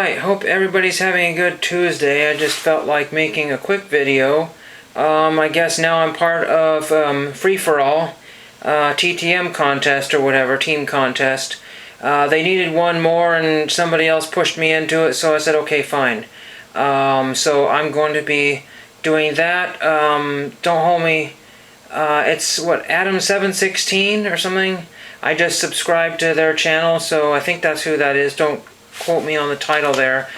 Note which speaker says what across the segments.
Speaker 1: Alright, hope everybody's having a good Tuesday. I just felt like making a quick video. I guess now I'm part of Free For All, TTM contest or whatever, team contest. They needed one more and somebody else pushed me into it, so I said okay, fine. So I'm going to be doing that. Don't hold me. It's what, Adam716 or something? I just subscribed to their channel, so I think that's who that is. Don't quote me on the title there.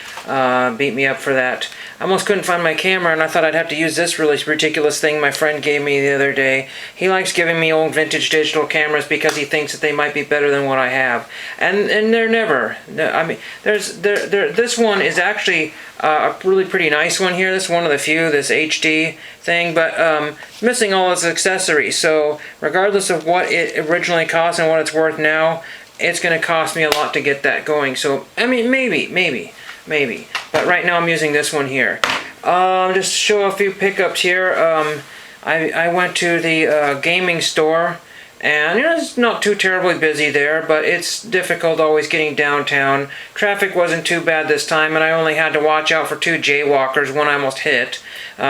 Speaker 1: Beat me up for that. I almost couldn't find my camera, and I thought I'd have to use this really ridiculous thing my friend gave me the other day. He likes giving me old vintage digital cameras because he thinks that they might be better than what I have, and they're never. I mean, this one is actually a really pretty nice one here. This is one of the few, this HD thing, but missing all its accessories. So regardless of what it originally cost and what it's worth now, it's going to cost me a lot to get that going. So I mean, maybe. But right now I'm using this one here. Just to show a few pickups here. I went to the gaming store, and it's not too terribly busy there, but it's difficult always getting downtown. Traffic wasn't too bad this time, and I only had to watch out for 2 jaywalkers, one I almost hit,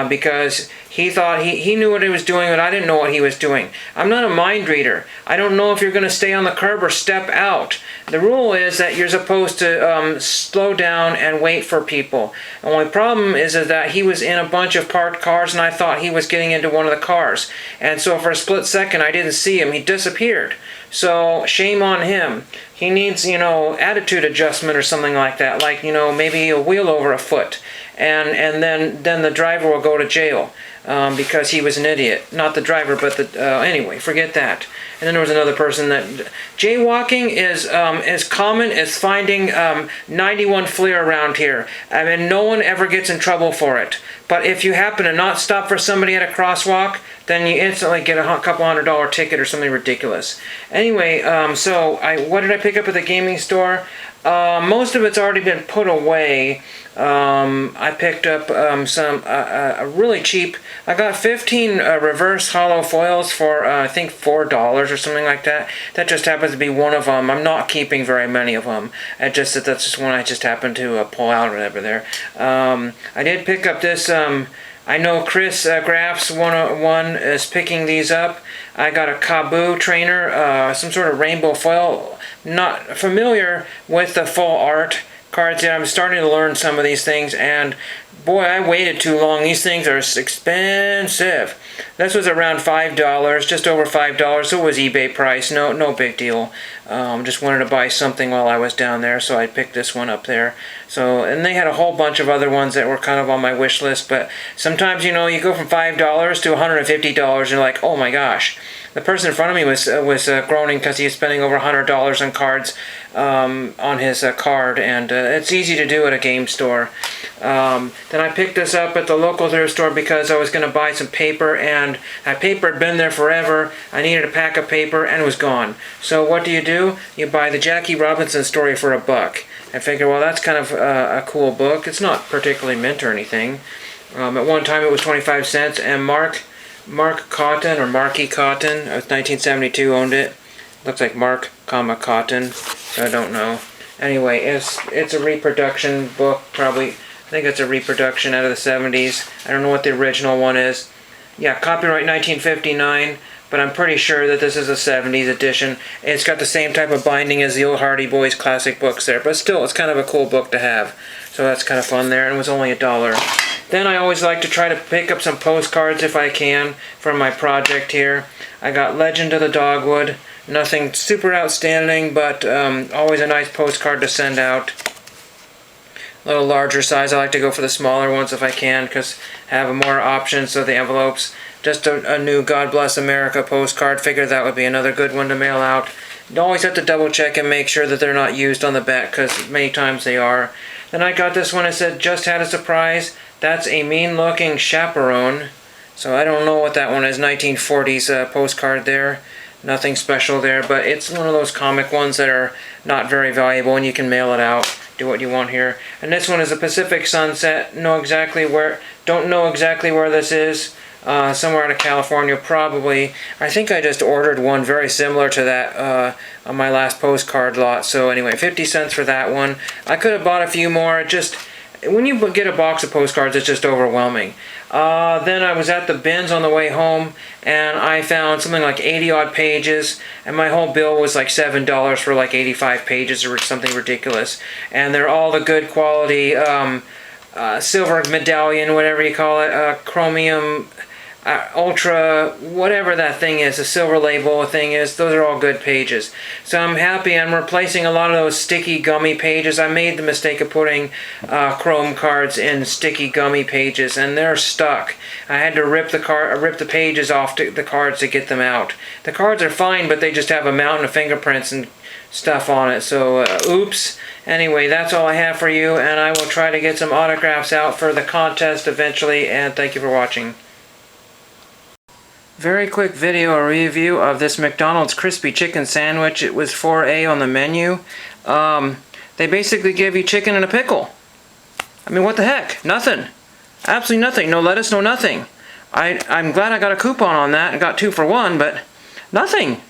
Speaker 1: because he thought he knew what he was doing, but I didn't know what he was doing. I'm not a mind reader. I don't know if you're going to stay on the curb or step out. The rule is that you're supposed to slow down and wait for people. The only problem is that he was in a bunch of parked cars, and I thought he was getting into one of the cars. And so for a split second, I didn't see him. He disappeared. So shame on him. He needs, attitude adjustment or something like that. Like, maybe a wheel over a foot. And then the driver will go to jail. Because he was an idiot. Not the driver, but anyway, forget that. And then there was another person that... Jaywalking is as common as finding 91 FLIR around here. I mean, no one ever gets in trouble for it. But if you happen to not stop for somebody at a crosswalk, then you instantly get a couple $100 ticket or something ridiculous. Anyway, what did I pick up at the gaming store? Most of it's already been put away. I picked up a really cheap. I got 15 reverse hollow foils for I think $4 or something like that. That just happens to be one of them. I'm not keeping very many of them. That's just one I just happened to pull out or whatever there. I did pick up this. I know Chris Graphs 101 is picking these up. I got a Kaboo trainer, some sort of rainbow foil. Not familiar with the full art cards yet. I'm starting to learn some of these things, and boy, I waited too long. These things are expensive. This was around $5, just over $5. So it was eBay price. No big deal. Just wanted to buy something while I was down there, so I picked this one up there. So, and they had a whole bunch of other ones that were kind of on my wish list. But sometimes, you go from $5 to $150, and you're like, oh my gosh. The person in front of me was groaning because he was spending over $100 on cards on his card, and it's easy to do at a game store. Then I picked this up at the local thrift store because I was going to buy some paper, and that paper had been there forever. I needed a pack of paper, and it was gone. So what do? You buy the Jackie Robinson story for $1. I figured, well, that's kind of a cool book. It's not particularly mint or anything. At one time it was 25 cents, and Mark Cotton, or Marky Cotton, of 1972, owned it. Looks like Mark, Cotton, so I don't know. Anyway, it's a reproduction book, probably. I think it's a reproduction out of the 70s. I don't know what the original one is. Yeah, copyright 1959, but I'm pretty sure that this is a 70s edition. It's got the same type of binding as the old Hardy Boys classic books there, but still, it's kind of a cool book to have. So that's kind of fun there, and it was only $1. Then I always like to try to pick up some postcards if I can from my project here. I got Legend of the Dogwood. Nothing super outstanding, but always a nice postcard to send out. A little larger size. I like to go for the smaller ones if I can, because I have more options of the envelopes. Just a new God Bless America postcard. Figured that would be another good one to mail out. You always have to double check and make sure that they're not used on the back, because many times they are. Then I got this one that said, just had a surprise. That's a mean-looking chaperone. So I don't know what that one is. 1940s postcard there. Nothing special there, but it's one of those comic ones that are not very valuable, and you can mail it out. Do what you want here. And this one is a Pacific Sunset. Don't know exactly where this is. somewhere out of California, probably. I think I just ordered one very similar to that on my last postcard lot. So anyway, 50 cents for that one. I could have bought a few more. It just, when you get a box of postcards, it's just overwhelming. Then I was at the bins on the way home, and I found something like 80 odd pages, and my whole bill was like $7 for like 85 pages or something ridiculous. And they're all the good quality silver medallion, whatever you call it, chromium, ultra, whatever that thing is, the silver label thing is, those are all good pages. So I'm happy. I'm replacing a lot of those sticky gummy pages. I made the mistake of putting chrome cards in sticky gummy pages, and they're stuck. I had to rip the pages off the cards to get them out. The cards are fine, but they just have a mountain of fingerprints and stuff on it, so oops. Anyway, that's all I have for you, and I will try to get some autographs out for the contest eventually, and thank you for watching. Very quick video review of this McDonald's crispy chicken sandwich. It was 4A on the menu. They basically give you chicken and a pickle. I mean, what the heck? Nothing. Absolutely nothing. No lettuce, no nothing. I'm glad I got a coupon on that and got 2 for 1, but nothing.